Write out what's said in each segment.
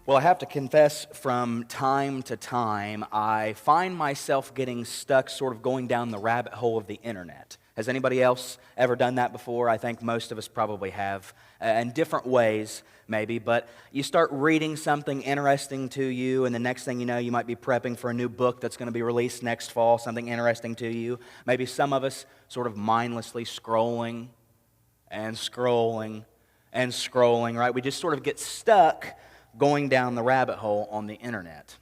Well, I have to confess, from time to time, I find myself getting stuck sort of going down the rabbit hole of the internet. Has anybody else ever done that before? I think most of us probably have, in different ways, maybe. But you start reading something interesting to you, and the next thing you know, you might be prepping for a new book that's going to be released next fall, something interesting to you. Maybe some of us sort of mindlessly scrolling and scrolling and scrolling, right? We just sort of get stuck going down the rabbit hole on the internet.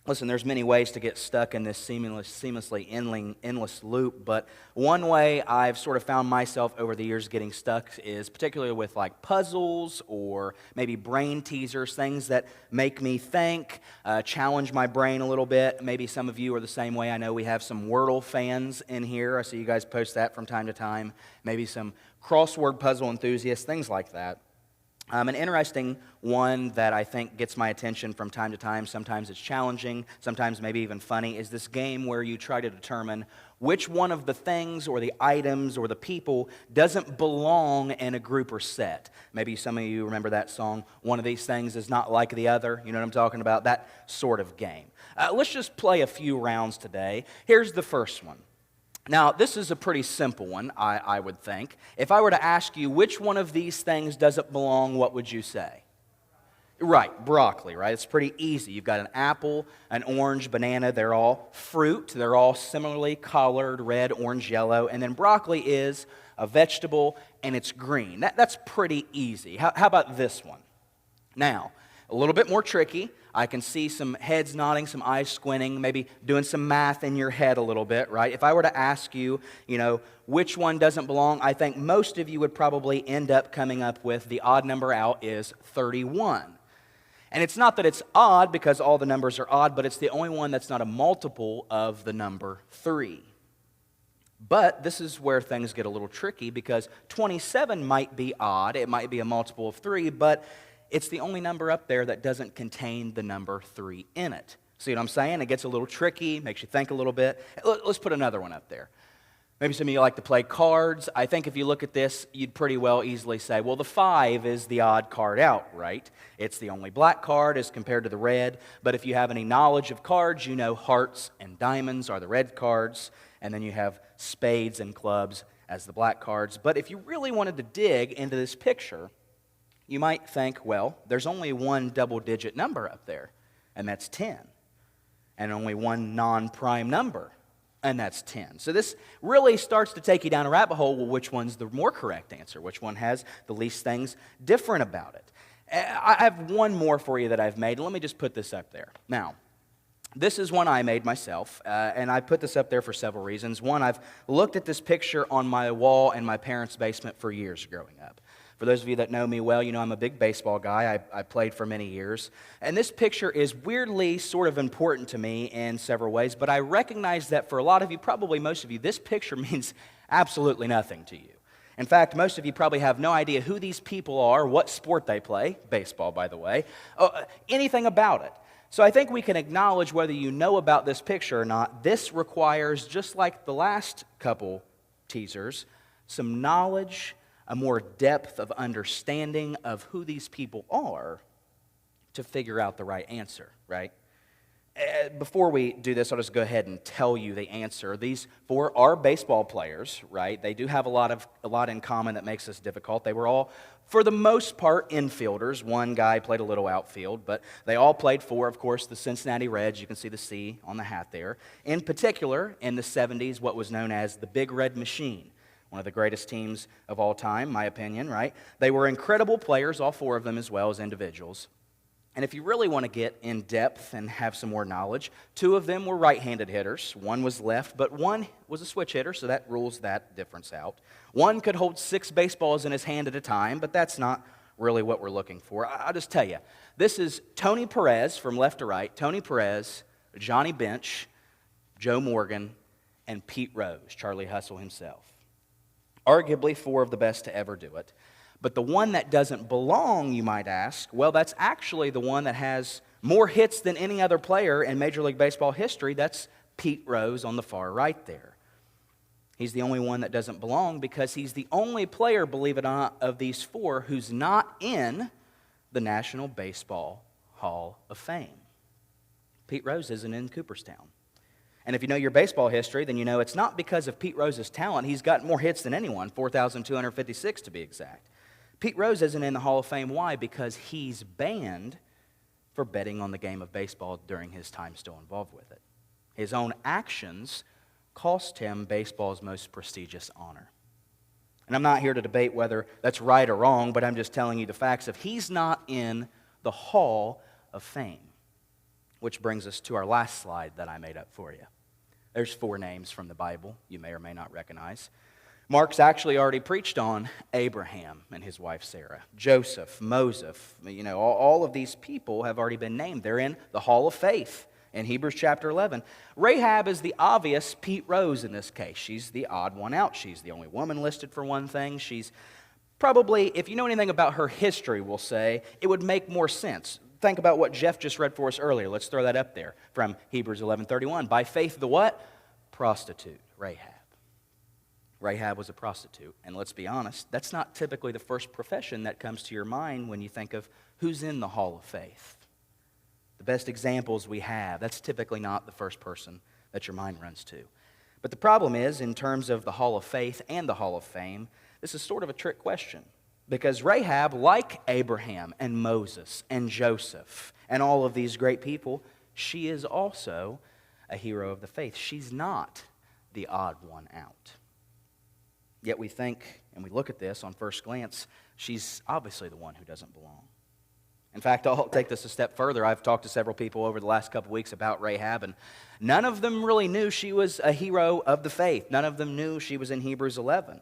Listen, there's many ways to get stuck in this seamlessly endless loop, but one way I've sort of found myself over the years getting stuck is particularly with like puzzles or maybe brain teasers, things that make me think, challenge my brain a little bit. Maybe some of you are the same way. I know we have some Wordle fans in here. I see you guys post that from time to time. Maybe some crossword puzzle enthusiasts, things like that. An interesting one that I think gets my attention from time to time, sometimes it's challenging, sometimes maybe even funny, is this game where you try to determine which one of the things or the items or the people doesn't belong in a group or set. Maybe some of you remember that song, One of These Things Is Not Like the Other. You know what I'm talking about? That sort of game. Let's just play a few rounds today. Here's the first one. Now, this is a pretty simple one, I would think. If I were to ask you which one of these things doesn't belong, what would you say? Right, broccoli, right? It's pretty easy. You've got an apple, an orange, banana. They're all fruit. They're all similarly colored, red, orange, yellow. And then broccoli is a vegetable, and it's green. That's pretty easy. How about this one? Now, a little bit more tricky. I can see some heads nodding, some eyes squinting, maybe doing some math in your head a little bit, right? If I were to ask you, which one doesn't belong, I think most of you would probably end up coming up with the odd number out is 31. And it's not that it's odd because all the numbers are odd, but it's the only one that's not a multiple of the number 3. But this is where things get a little tricky because 27 might be odd. It might be a multiple of 3, but it's the only number up there that doesn't contain the number 3 in it. See what I'm saying? It gets a little tricky, makes you think a little bit. Let's put another one up there. Maybe some of you like to play cards. I think if you look at this, you'd pretty well easily say, well, the 5 is the odd card out, right? It's the only black card as compared to the red. But if you have any knowledge of cards, you know hearts and diamonds are the red cards, and then you have spades and clubs as the black cards. But if you really wanted to dig into this picture, you might think, well, there's only one double-digit number up there, and that's 10. And only one non-prime number, and that's 10. So this really starts to take you down a rabbit hole. Well, which one's the more correct answer? Which one has the least things different about it? I have one more for you that I've made. Let me just put this up there. Now, this is one I made myself, and I put this up there for several reasons. One, I've looked at this picture on my wall in my parents' basement for years growing up. For those of you that know me well, you know I'm a big baseball guy. I played for many years. And this picture is weirdly sort of important to me in several ways, but I recognize that for a lot of you, probably most of you, this picture means absolutely nothing to you. In fact, most of you probably have no idea who these people are, what sport they play, baseball, by the way, anything about it. So I think we can acknowledge whether you know about this picture or not, this requires, just like the last couple teasers, some knowledge, a more depth of understanding of who these people are to figure out the right answer, right? Before we do this, I'll just go ahead and tell you the answer. These 4 are baseball players, right? They do have a lot in common that makes this difficult. They were all, for the most part, infielders. One guy played a little outfield, but they all played for, of course, the Cincinnati Reds. You can see the C on the hat there. In particular, in the 70s, what was known as the Big Red Machine. One of the greatest teams of all time, my opinion, right? They were incredible players, all 4 of them as well as individuals. And if you really want to get in depth and have some more knowledge, 2 of them were right-handed hitters. One was left, but one was a switch hitter, so that rules that difference out. One could hold 6 baseballs in his hand at a time, but that's not really what we're looking for. I'll just tell you, this is Tony Perez from left to right, Tony Perez, Johnny Bench, Joe Morgan, and Pete Rose, Charlie Hustle himself. Arguably 4 of the best to ever do it. But the one that doesn't belong, you might ask, well, that's actually the one that has more hits than any other player in Major League Baseball history. That's Pete Rose on the far right there. He's the only one that doesn't belong because he's the only player, believe it or not, of these 4 who's not in the National Baseball Hall of Fame. Pete Rose isn't in Cooperstown. And if you know your baseball history, then you know it's not because of Pete Rose's talent. He's got more hits than anyone, 4,256 to be exact. Pete Rose isn't in the Hall of Fame. Why? Because he's banned for betting on the game of baseball during his time still involved with it. His own actions cost him baseball's most prestigious honor. And I'm not here to debate whether that's right or wrong, but I'm just telling you the facts of he's not in the Hall of Fame. Which brings us to our last slide that I made up for you. There's 4 names from the Bible you may or may not recognize. Mark's actually already preached on Abraham and his wife Sarah, Joseph, Moses. All of these people have already been named. They're in the Hall of Faith in Hebrews chapter 11. Rahab is the obvious Pete Rose in this case. She's the odd one out. She's the only woman listed for one thing. She's probably, if you know anything about her history, we'll say, it would make more sense. Think about what Jeff just read for us earlier. Let's throw that up there from Hebrews 11:31. By faith, the what? Prostitute, Rahab. Rahab was a prostitute. And let's be honest, that's not typically the first profession that comes to your mind when you think of who's in the Hall of Faith. The best examples we have, that's typically not the first person that your mind runs to. But the problem is, in terms of the Hall of Faith and the Hall of Fame, this is sort of a trick question. Because Rahab, like Abraham and Moses and Joseph and all of these great people, she is also a hero of the faith. She's not the odd one out. Yet we think, and we look at this on first glance, she's obviously the one who doesn't belong. In fact, I'll take this a step further. I've talked to several people over the last couple weeks about Rahab, and none of them really knew she was a hero of the faith. None of them knew she was in Hebrews 11.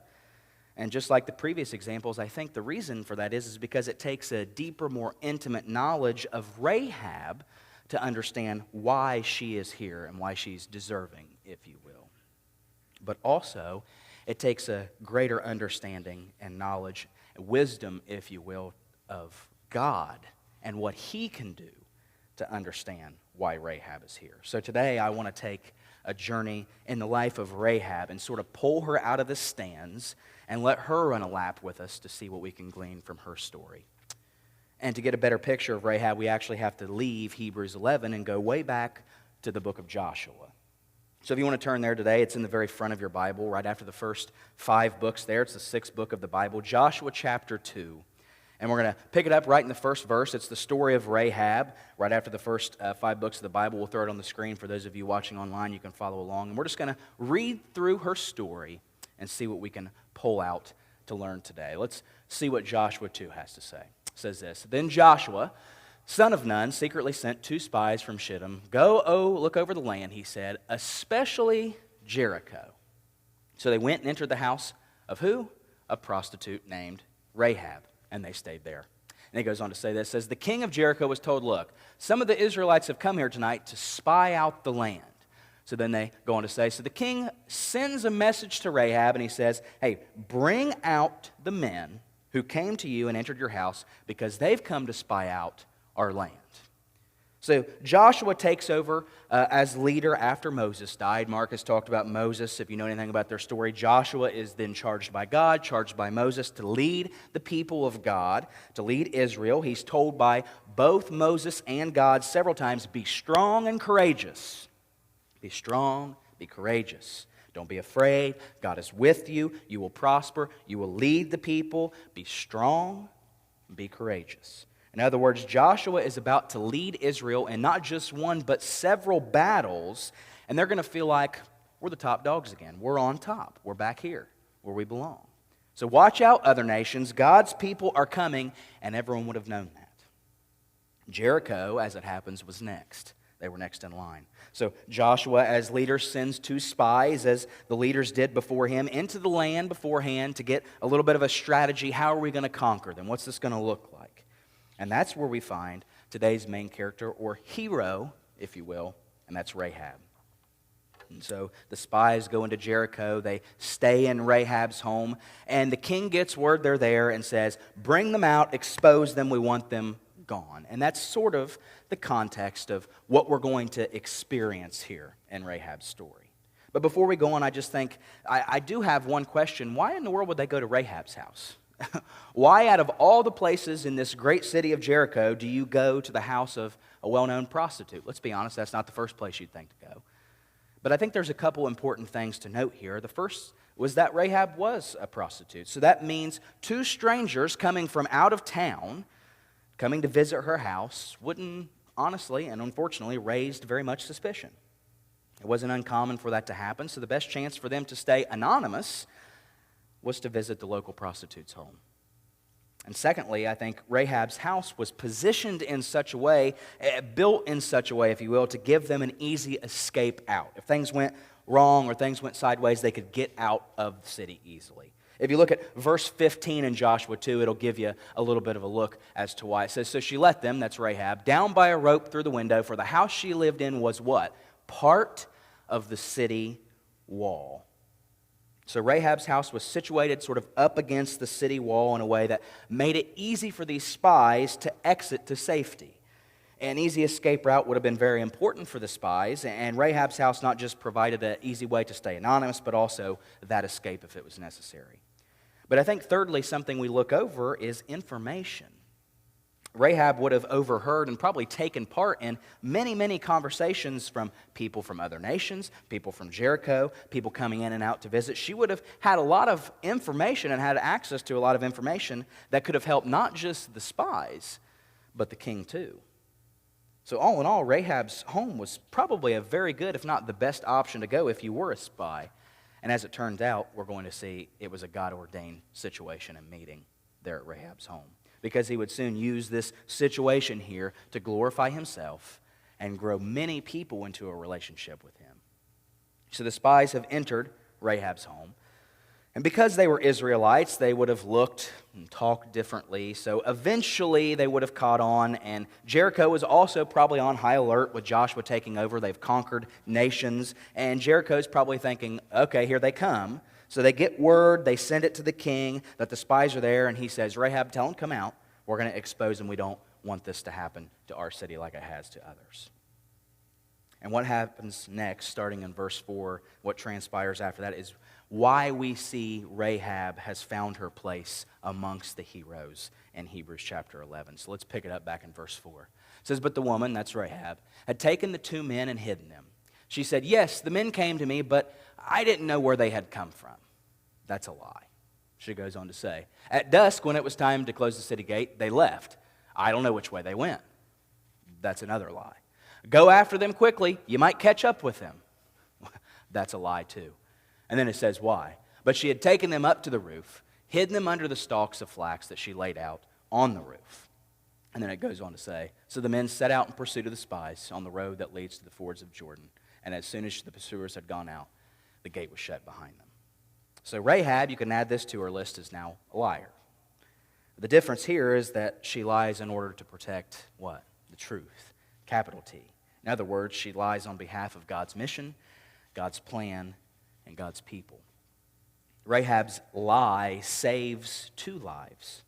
And just like the previous examples, I think the reason for that is because it takes a deeper, more intimate knowledge of Rahab to understand why she is here and why she's deserving, if you will. But also, it takes a greater understanding and knowledge, wisdom, if you will, of God and what He can do to understand why Rahab is here. So today I want to take a journey in the life of Rahab and sort of pull her out of the stands and let her run a lap with us to see what we can glean from her story. And to get a better picture of Rahab, we actually have to leave Hebrews 11 and go way back to the book of Joshua. So if you want to turn there today, it's in the very front of your Bible, right after the first 5 books there. It's the 6th book of the Bible, Joshua chapter 2. And we're going to pick it up right in the first verse. It's the story of Rahab. Right after the first 5 books of the Bible, we'll throw it on the screen for those of you watching online. You can follow along. And we're just going to read through her story and see what we can pull out to learn today. Let's see what Joshua 2 has to say. It says this: Then Joshua, son of Nun, secretly sent 2 spies from Shittim. Go, look over the land, he said, especially Jericho. So they went and entered the house of who? A prostitute named Rahab. And they stayed there. And he goes on to say this, says, the king of Jericho was told, look, some of the Israelites have come here tonight to spy out the land. So then they go on to say, so the king sends a message to Rahab, and he says, hey, bring out the men who came to you and entered your house, because they've come to spy out our land. So Joshua takes over as leader after Moses died. Mark has talked about Moses. If you know anything about their story, Joshua is then charged by God, charged by Moses to lead the people of God, to lead Israel. He's told by both Moses and God several times, be strong and courageous. Be strong, be courageous. Don't be afraid. God is with you. You will prosper. You will lead the people. Be strong, be courageous. In other words, Joshua is about to lead Israel in not just one, but several battles, and they're going to feel like we're the top dogs again. We're on top. We're back here where we belong. So watch out, other nations. God's people are coming, and everyone would have known that. Jericho, as it happens, was next. They were next in line. So Joshua, as leader, sends 2 spies, as the leaders did before him, into the land beforehand to get a little bit of a strategy. How are we going to conquer them? What's this going to look like? And that's where we find today's main character, or hero, if you will, and that's Rahab. And so the spies go into Jericho. They stay in Rahab's home, and the king gets word they're there and says, bring them out, expose them, we want them gone. And that's sort of the context of what we're going to experience here in Rahab's story. But before we go on, I just think, I do have one question. Why in the world would they go to Rahab's house? Why out of all the places in this great city of Jericho do you go to the house of a well-known prostitute? Let's be honest, that's not the first place you'd think to go. But I think there's a couple important things to note here. The first was that Rahab was a prostitute. So that means two strangers coming from out of town, coming to visit her house, wouldn't honestly and unfortunately raised very much suspicion. It wasn't uncommon for that to happen, so the best chance for them to stay anonymous was to visit the local prostitute's home. And secondly, I think Rahab's house was positioned in such a way, built in such a way, if you will, to give them an easy escape out. If things went wrong or things went sideways, they could get out of the city easily. If you look at verse 15 in Joshua 2, it'll give you a little bit of a look as to why. It says, so she let them, that's Rahab, down by a rope through the window, for the house she lived in was what? Part of the city wall. So Rahab's house was situated sort of up against the city wall in a way that made it easy for these spies to exit to safety. An easy escape route would have been very important for the spies, and Rahab's house not just provided an easy way to stay anonymous, but also that escape if it was necessary. But I think thirdly, something we look over is information. Rahab would have overheard and probably taken part in many, many conversations from people from other nations, people from Jericho, people coming in and out to visit. She would have had a lot of information and had access to a lot of information that could have helped not just the spies, but the king too. So all in all, Rahab's home was probably a very good, if not the best option to go if you were a spy. And as it turns out, we're going to see it was a God-ordained situation and meeting there at Rahab's home, because he would soon use this situation here to glorify himself and grow many people into a relationship with him. So the spies have entered Rahab's home, and because they were Israelites, they would have looked and talked differently, so eventually they would have caught on, and Jericho was also probably on high alert with Joshua taking over. They've conquered nations, and Jericho's probably thinking, okay, here they come. So they get word, they send it to the king that the spies are there, and he says, Rahab, tell them come out. We're going to expose them. We don't want this to happen to our city like it has to others. And what happens next, starting in verse 4, what transpires after that is why we see Rahab has found her place amongst the heroes in Hebrews chapter 11. So let's pick it up back in verse 4. It says, but the woman, that's Rahab, had taken the two men and hidden them. She said, yes, the men came to me, but I didn't know where they had come from. That's a lie. She goes on to say, at dusk, when it was time to close the city gate, they left. I don't know which way they went. That's another lie. Go after them quickly. You might catch up with them. That's a lie too. And then it says why. But she had taken them up to the roof, hidden them under the stalks of flax that she laid out on the roof. And then it goes on to say, so the men set out in pursuit of the spies on the road that leads to the fords of Jordan. And as soon as the pursuers had gone out, the gate was shut behind them. So Rahab, you can add this to her list, is now a liar. The difference here is that she lies in order to protect what? The truth, capital T. In other words, she lies on behalf of God's mission, God's plan, and God's people. Rahab's lie saves two lives.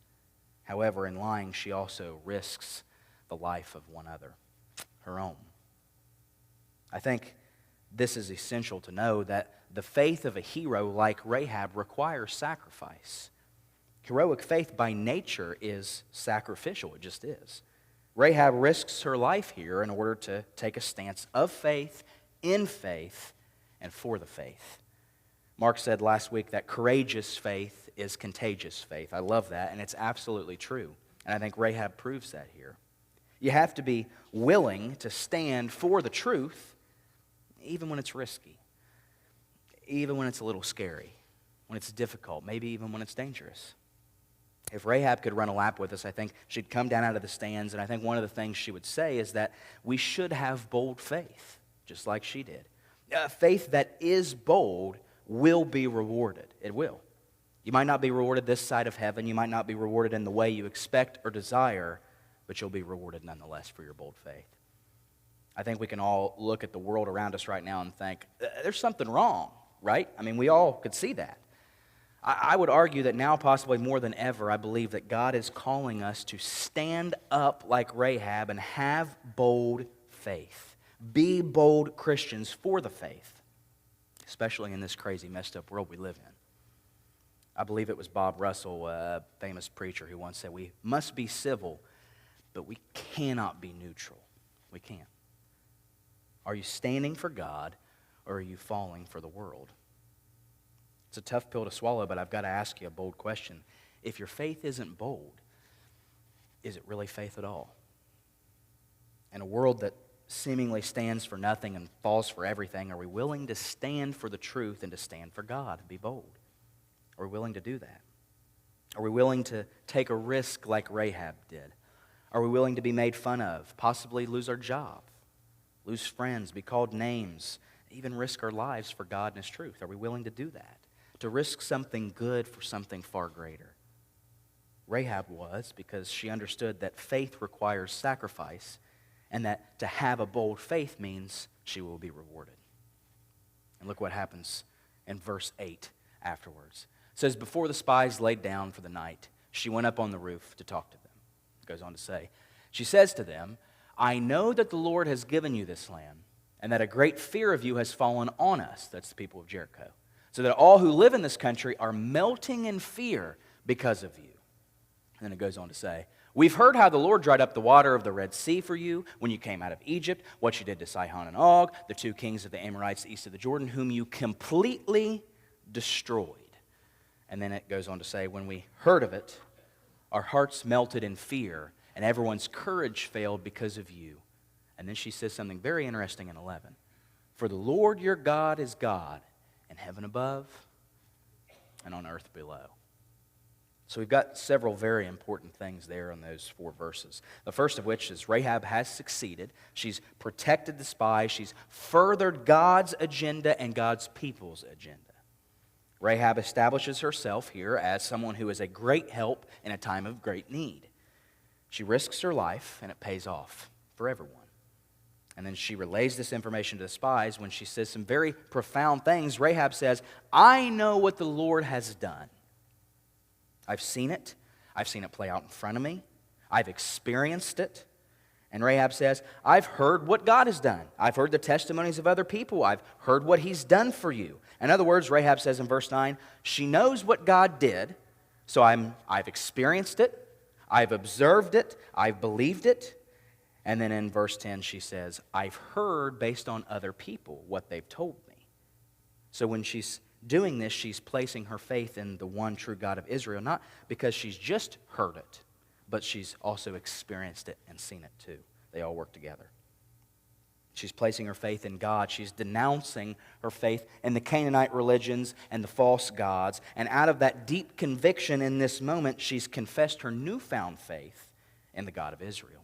However, in lying, she also risks the life of one other, her own. I think this is essential to know that the faith of a hero like Rahab requires sacrifice. Heroic faith by nature is sacrificial. It just is. Rahab risks her life here in order to take a stance of faith, in faith, and for the faith. Mark said last week that courageous faith is contagious faith. I love that, and it's absolutely true. And I think Rahab proves that here. You have to be willing to stand for the truth, even when it's risky, even when it's a little scary, when it's difficult, maybe even when it's dangerous. If Rahab could run a lap with us, I think she'd come down out of the stands, and I think one of the things she would say is that we should have bold faith, just like she did. Faith that is bold will be rewarded. It will. You might not be rewarded this side of heaven. You might not be rewarded in the way you expect or desire, but you'll be rewarded nonetheless for your bold faith. I think we can all look at the world around us right now and think, there's something wrong, right? I mean, we all could see that. I would argue that now, possibly more than ever, I believe that God is calling us to stand up like Rahab and have bold faith. Be bold Christians for the faith, especially in this crazy, messed up world we live in. I believe it was Bob Russell, a famous preacher, who once said, we must be civil, but we cannot be neutral. We can't. Are you standing for God, or are you falling for the world? It's a tough pill to swallow, but I've got to ask you a bold question. If your faith isn't bold, is it really faith at all? In a world that seemingly stands for nothing and falls for everything, are we willing to stand for the truth and to stand for God and be bold? Are we willing to do that? Are we willing to take a risk like Rahab did? Are we willing to be made fun of, possibly lose our job, lose friends, be called names, even risk our lives for God and His truth? Are we willing to do that? To risk something good for something far greater? Rahab was, because she understood that faith requires sacrifice, and that to have a bold faith means she will be rewarded. And look what happens in verse 8 afterwards. It says, before the spies laid down for the night, she went up on the roof to talk to them. It goes on to say, she says to them, I know that the Lord has given you this land, and that a great fear of you has fallen on us, that's the people of Jericho, so that all who live in this country are melting in fear because of you. And then it goes on to say, we've heard how the Lord dried up the water of the Red Sea for you when you came out of Egypt, what you did to Sihon and Og, the two kings of the Amorites east of the Jordan, whom you completely destroyed. And then it goes on to say, when we heard of it, our hearts melted in fear, and everyone's courage failed because of you. And then she says something very interesting in 11. For the Lord your God is God, in heaven above and on earth below. So we've got several very important things there in those 4 verses. The first of which is Rahab has succeeded. She's protected the spies. She's furthered God's agenda and God's people's agenda. Rahab establishes herself here as someone who is a great help in a time of great need. She risks her life, and it pays off for everyone. And then she relays this information to the spies when she says some very profound things. Rahab says, I know what the Lord has done. I've seen it. I've seen it play out in front of me. I've experienced it. And Rahab says, I've heard what God has done. I've heard the testimonies of other people. I've heard what He's done for you. In other words, Rahab says in verse 9, she knows what God did, so I've experienced it, I've observed it, I've believed it. And then in verse 10 she says, I've heard based on other people what they've told me. So when she's doing this, she's placing her faith in the one true God of Israel, not because she's just heard it, but she's also experienced it and seen it too. They all work together. She's placing her faith in God. She's denouncing her faith in the Canaanite religions and the false gods. And out of that deep conviction in this moment, she's confessed her newfound faith in the God of Israel.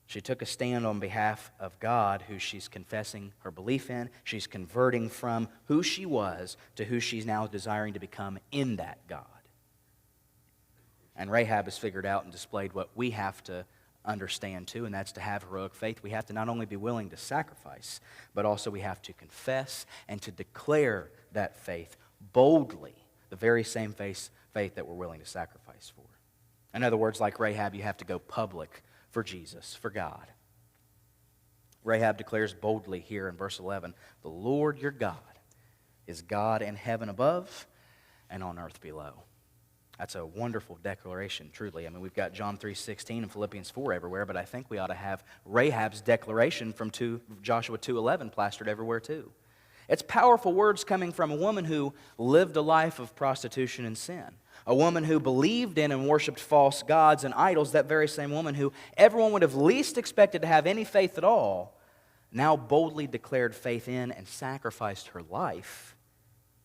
She took a stand on behalf of God, who she's confessing her belief in. She's converting from who she was to who she's now desiring to become in that God. And Rahab has figured out and displayed what we have to understand too, and that's to have heroic faith. We have to not only be willing to sacrifice, but also we have to confess and to declare that faith boldly, the very same faith that we're willing to sacrifice for. In other words, like Rahab, you have to go public for Jesus, for God. Rahab declares boldly here in verse 11, the Lord your God is God in heaven above and on earth below. That's a wonderful declaration, truly. I mean, we've got John 3:16 and Philippians 4 everywhere, but I think we ought to have Rahab's declaration from Joshua 2:11 plastered everywhere too. It's powerful words coming from a woman who lived a life of prostitution and sin. A woman who believed in and worshipped false gods and idols, that very same woman who everyone would have least expected to have any faith at all, now boldly declared faith in and sacrificed her life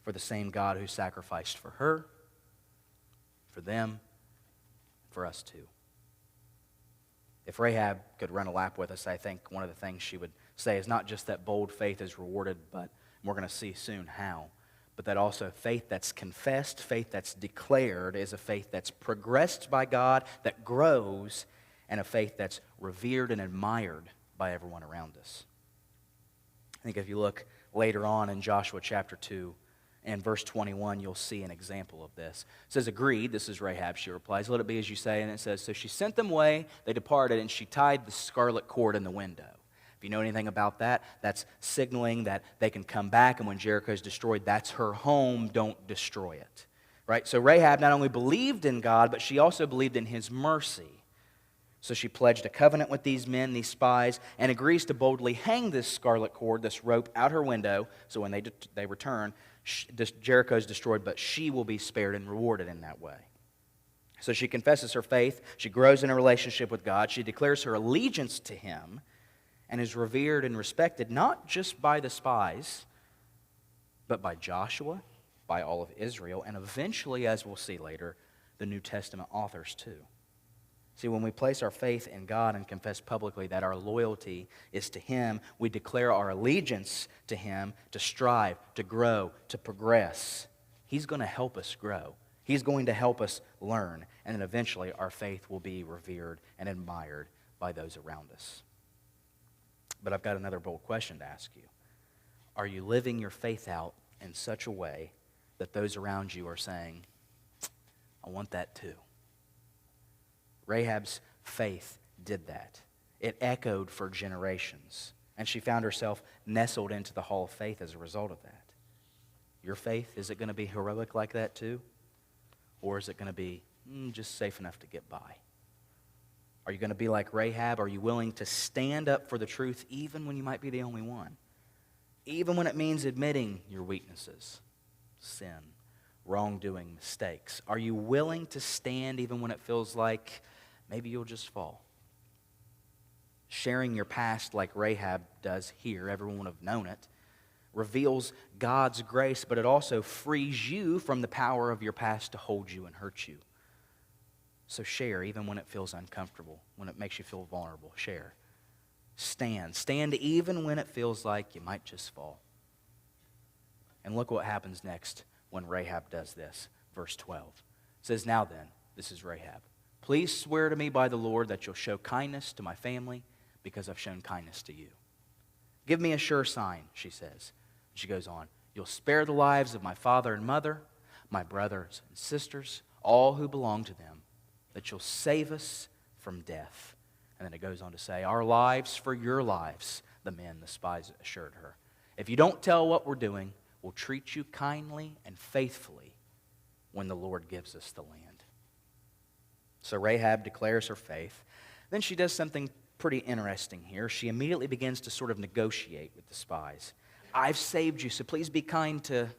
for the same God who sacrificed for her, for them, for us too. If Rahab could run a lap with us, I think one of the things she would say is not just that bold faith is rewarded, but we're going to see soon how, but that also faith that's confessed, faith that's declared, is a faith that's progressed by God, that grows, and a faith that's revered and admired by everyone around us. I think if you look later on in Joshua chapter 2, in verse 21, you'll see an example of this. It says, agreed, this is Rahab, she replies, let it be as you say. And it says, so she sent them away, they departed, and she tied the scarlet cord in the window. If you know anything about that, that's signaling that they can come back, and when Jericho is destroyed, that's her home, don't destroy it. right? So Rahab not only believed in God, but she also believed in his mercy. So she pledged a covenant with these men, these spies, and agrees to boldly hang this scarlet cord, this rope, out her window. So when they return, Jericho is destroyed, but she will be spared and rewarded in that way. So she confesses her faith. She grows in a relationship with God. She declares her allegiance to him and is revered and respected not just by the spies, but by Joshua, by all of Israel, and eventually, as we'll see later, the New Testament authors too. See, when we place our faith in God and confess publicly that our loyalty is to him, we declare our allegiance to him to strive, to grow, to progress. He's going to help us grow. He's going to help us learn, and then eventually our faith will be revered and admired by those around us. But I've got another bold question to ask you. Are you living your faith out in such a way that those around you are saying, I want that too? Rahab's faith did that. It echoed for generations, and she found herself nestled into the hall of faith as a result of that. Your faith, is it going to be heroic like that too? Or is it going to be just safe enough to get by? Are you going to be like Rahab? Are you willing to stand up for the truth even when you might be the only one? Even when it means admitting your weaknesses, sin, wrongdoing, mistakes. Are you willing to stand even when it feels like maybe you'll just fall? Sharing your past like Rahab does here, everyone would have known it, reveals God's grace, but it also frees you from the power of your past to hold you and hurt you. So share even when it feels uncomfortable, when it makes you feel vulnerable. Share. Stand. Stand even when it feels like you might just fall. And look what happens next when Rahab does this. Verse 12. It says, now then, this is Rahab. Please swear to me by the Lord that you'll show kindness to my family because I've shown kindness to you. Give me a sure sign, she says. She goes on, you'll spare the lives of my father and mother, my brothers and sisters, all who belong to them, that you'll save us from death. And then it goes on to say, our lives for your lives, the spies assured her. If you don't tell what we're doing, we'll treat you kindly and faithfully when the Lord gives us the land. So Rahab declares her faith. Then she does something pretty interesting here. She immediately begins to sort of negotiate with the spies. I've saved you, so please be kind to,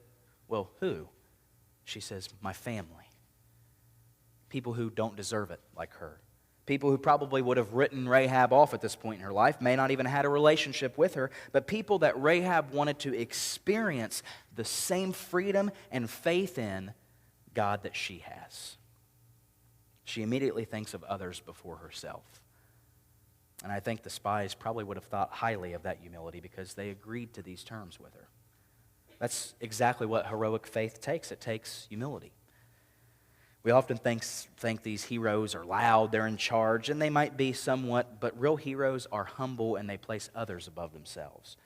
well, who? She says, my family. People who don't deserve it like her. People who probably would have written Rahab off at this point in her life, may not even have had a relationship with her, but people that Rahab wanted to experience the same freedom and faith in God that she has. She immediately thinks of others before herself. And I think the spies probably would have thought highly of that humility because they agreed to these terms with her. That's exactly what heroic faith takes. It takes humility. We often think these heroes are loud, they're in charge, and they might be somewhat, but real heroes are humble and they place others above themselves.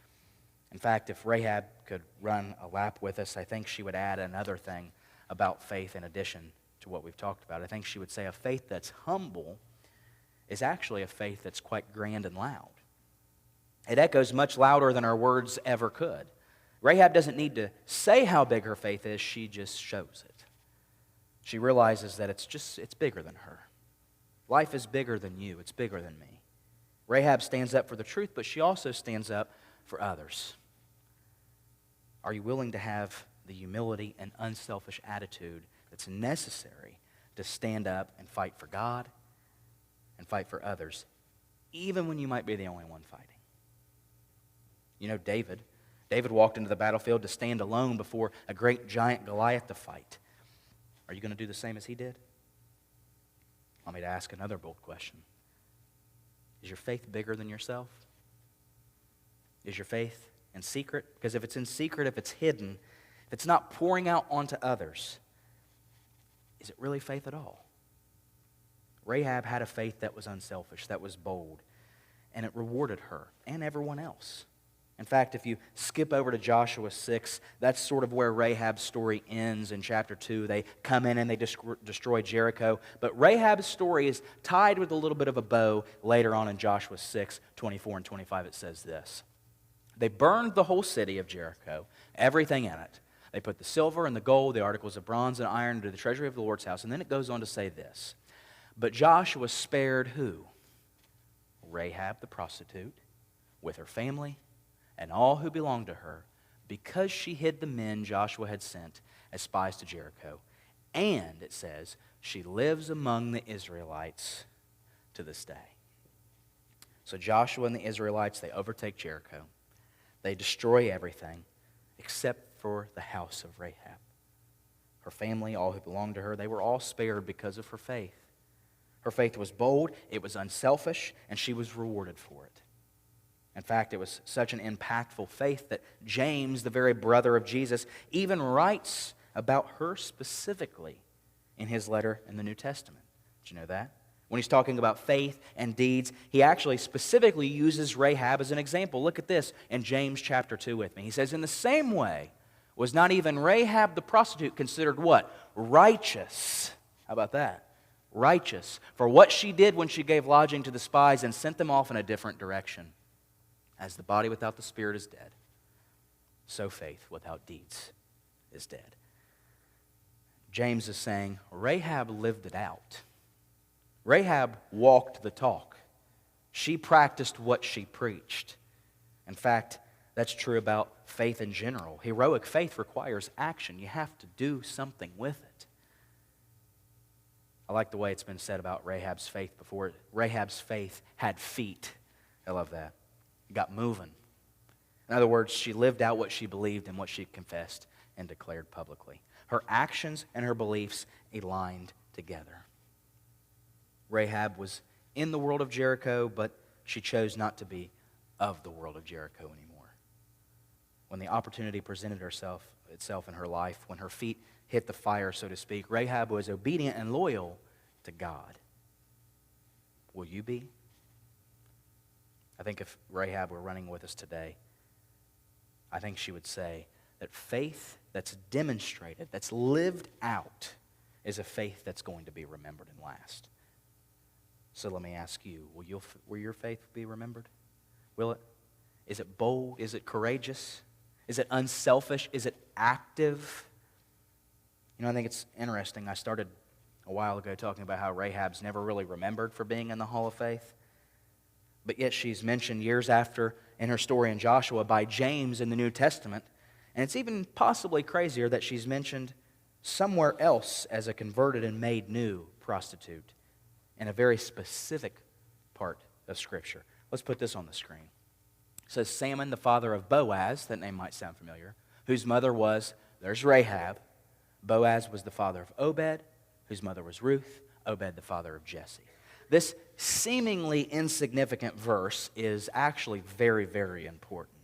In fact, if Rahab could run a lap with us, I think she would add another thing about faith in addition to what we've talked about. I think she would say a faith that's humble is actually a faith that's quite grand and loud. It echoes much louder than our words ever could. Rahab doesn't need to say how big her faith is, she just shows it. She realizes that it's bigger than her. Life is bigger than you. It's bigger than me. Rahab stands up for the truth, but she also stands up for others. Are you willing to have the humility and unselfish attitude that's necessary to stand up and fight for God and fight for others, even when you might be the only one fighting? You know, David walked into the battlefield to stand alone before a great giant Goliath to fight. Are you going to do the same as he did? Want me to ask another bold question? Is your faith bigger than yourself? Is your faith in secret? Because if it's in secret, if it's hidden, if it's not pouring out onto others, is it really faith at all? Rahab had a faith that was unselfish, that was bold, and it rewarded her and everyone else. In fact, if you skip over to Joshua 6, that's sort of where Rahab's story ends in chapter 2. They come in and they destroy Jericho. But Rahab's story is tied with a little bit of a bow later on in Joshua 6, 24 and 25. It says this. They burned the whole city of Jericho, everything in it. They put the silver and the gold, the articles of bronze and iron into the treasury of the Lord's house. And then it goes on to say this. But Joshua spared who? Rahab the prostitute, with her family and all who belonged to her, because she hid the men Joshua had sent as spies to Jericho. And, it says, she lives among the Israelites to this day. So Joshua and the Israelites, they overtake Jericho. They destroy everything except for the house of Rahab. Her family, all who belonged to her, they were all spared because of her faith. Her faith was bold, it was unselfish, and she was rewarded for it. In fact, it was such an impactful faith that James, the very brother of Jesus, even writes about her specifically in his letter in the New Testament. Did you know that? When he's talking about faith and deeds, he actually specifically uses Rahab as an example. Look at this in James chapter 2 with me. He says, in the same way, was not even Rahab the prostitute considered what? Righteous. How about that? Righteous. For what she did when she gave lodging to the spies and sent them off in a different direction. As the body without the spirit is dead, so faith without deeds is dead. James is saying, Rahab lived it out. Rahab walked the talk. She practiced what she preached. In fact, that's true about faith in general. Heroic faith requires action. You have to do something with it. I like the way it's been said about Rahab's faith before. Rahab's faith had feet. I love that. It got moving. In other words, she lived out what she believed and what she confessed and declared publicly. Her actions and her beliefs aligned together. Rahab was in the world of Jericho, but she chose not to be of the world of Jericho anymore. When the opportunity presented itself in her life, when her feet hit the fire, so to speak, Rahab was obedient and loyal to God. Will you be? I think if Rahab were running with us today, I think she would say that faith that's demonstrated, that's lived out, is a faith that's going to be remembered and last. So let me ask you, will your faith be remembered? Will it? Is it bold? Is it courageous? Is it unselfish? Is it active? You know, I think it's interesting. I started a while ago talking about how Rahab's never really remembered for being in the Hall of Faith. But yet she's mentioned years after in her story in Joshua by James in the New Testament. And it's even possibly crazier that she's mentioned somewhere else as a converted and made new prostitute in a very specific part of Scripture. Let's put this on the screen. It says, Salmon, the father of Boaz, that name might sound familiar, whose mother was, there's Rahab. Boaz was the father of Obed, whose mother was Ruth. Obed, the father of Jesse. This seemingly insignificant verse is actually very, very important.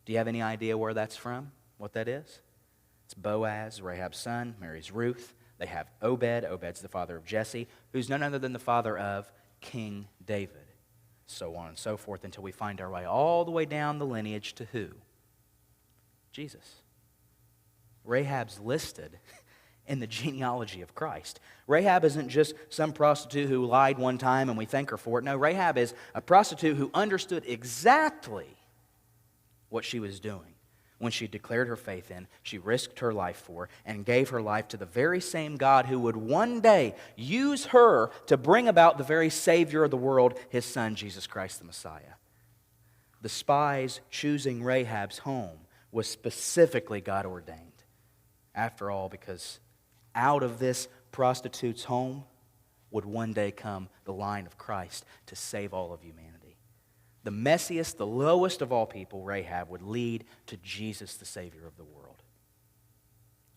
Do you have any idea where that's from? What that is? It's Boaz, Rahab's son, marries Ruth. They have Obed. Obed's the father of Jesse, who's none other than the father of King David. So on and so forth until we find our way all the way down the lineage to who? Jesus. Rahab's listed in the genealogy of Christ. Rahab isn't just some prostitute who lied one time and we thank her for it. No, Rahab is a prostitute who understood exactly what she was doing. When she declared her faith in, she risked her life for, and gave her life to the very same God who would one day use her to bring about the very Savior of the world, His Son, Jesus Christ the Messiah. The spies choosing Rahab's home was specifically God ordained. After all, because out of this prostitute's home would one day come the line of Christ to save all of humanity. The messiest, the lowest of all people, Rahab, would lead to Jesus, the Savior of the world.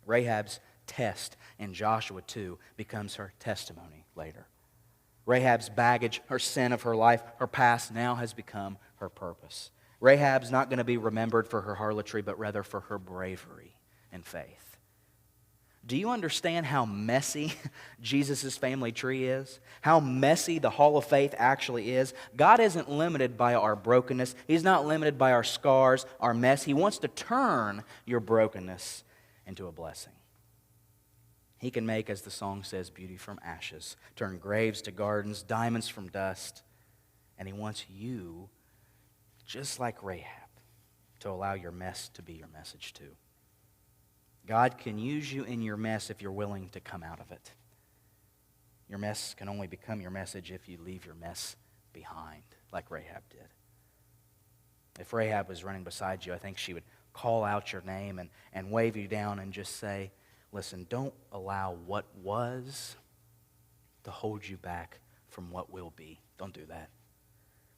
Rahab's test in Joshua 2 becomes her testimony later. Rahab's baggage, her sin of her life, her past now has become her purpose. Rahab's not going to be remembered for her harlotry, but rather for her bravery and faith. Do you understand how messy Jesus' family tree is? How messy the Hall of Faith actually is? God isn't limited by our brokenness. He's not limited by our scars, our mess. He wants to turn your brokenness into a blessing. He can make, as the song says, beauty from ashes, turn graves to gardens, diamonds from dust. And He wants you, just like Rahab, to allow your mess to be your message too. God can use you in your mess if you're willing to come out of it. Your mess can only become your message if you leave your mess behind, like Rahab did. If Rahab was running beside you, I think she would call out your name and wave you down and just say, listen, don't allow what was to hold you back from what will be. Don't do that.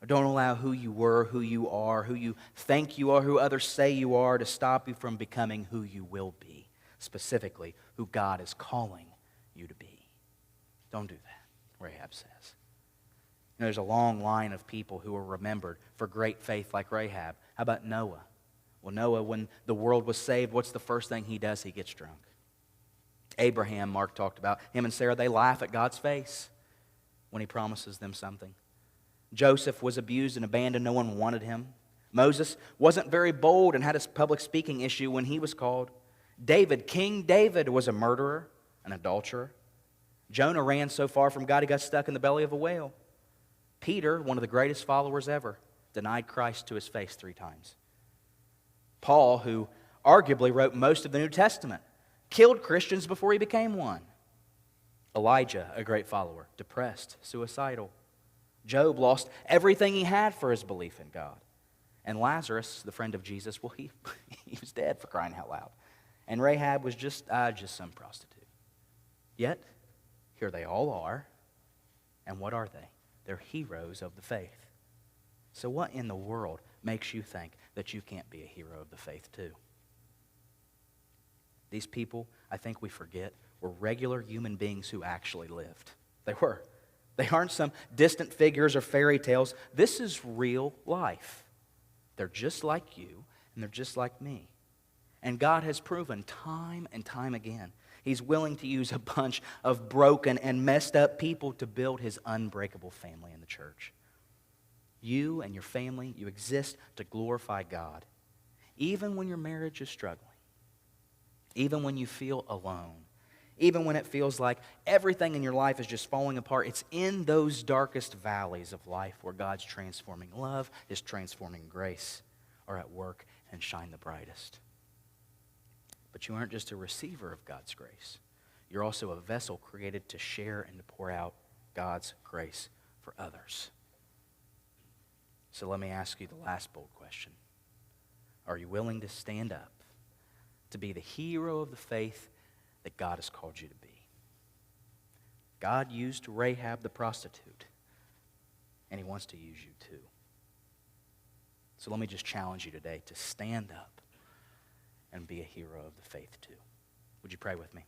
Or don't allow who you were, who you are, who you think you are, who others say you are to stop you from becoming who you will be, specifically who God is calling you to be. Don't do that, Rahab says. You know, there's a long line of people who are remembered for great faith like Rahab. How about Noah? Well, Noah, when the world was saved, what's the first thing he does? He gets drunk. Abraham, Mark talked about, him and Sarah, they laugh at God's face when he promises them something. Joseph was abused and abandoned. No one wanted him. Moses wasn't very bold and had a public speaking issue when he was called. David, King David, was a murderer, an adulterer. Jonah ran so far from God he got stuck in the belly of a whale. Peter, one of the greatest followers ever, denied Christ to his face 3 times. Paul, who arguably wrote most of the New Testament, killed Christians before he became one. Elijah, a great follower, depressed, suicidal. Job lost everything he had for his belief in God. And Lazarus, the friend of Jesus, well, he was dead, for crying out loud. And Rahab was just some prostitute. Yet, here they all are. And what are they? They're heroes of the faith. So what in the world makes you think that you can't be a hero of the faith too? These people, I think we forget, were regular human beings who actually lived. They were. They aren't some distant figures or fairy tales. This is real life. They're just like you, and they're just like me. And God has proven time and time again, He's willing to use a bunch of broken and messed up people to build His unbreakable family in the church. You and your family, you exist to glorify God. Even when your marriage is struggling. Even when you feel alone. Even when it feels like everything in your life is just falling apart, it's in those darkest valleys of life where God's transforming love, His transforming grace are at work and shine the brightest. But you aren't just a receiver of God's grace. You're also a vessel created to share and to pour out God's grace for others. So let me ask you the last bold question. Are you willing to stand up to be the hero of the faith that God has called you to be? God used Rahab the prostitute, and He wants to use you too. So let me just challenge you today to stand up and be a hero of the faith too. Would you pray with me?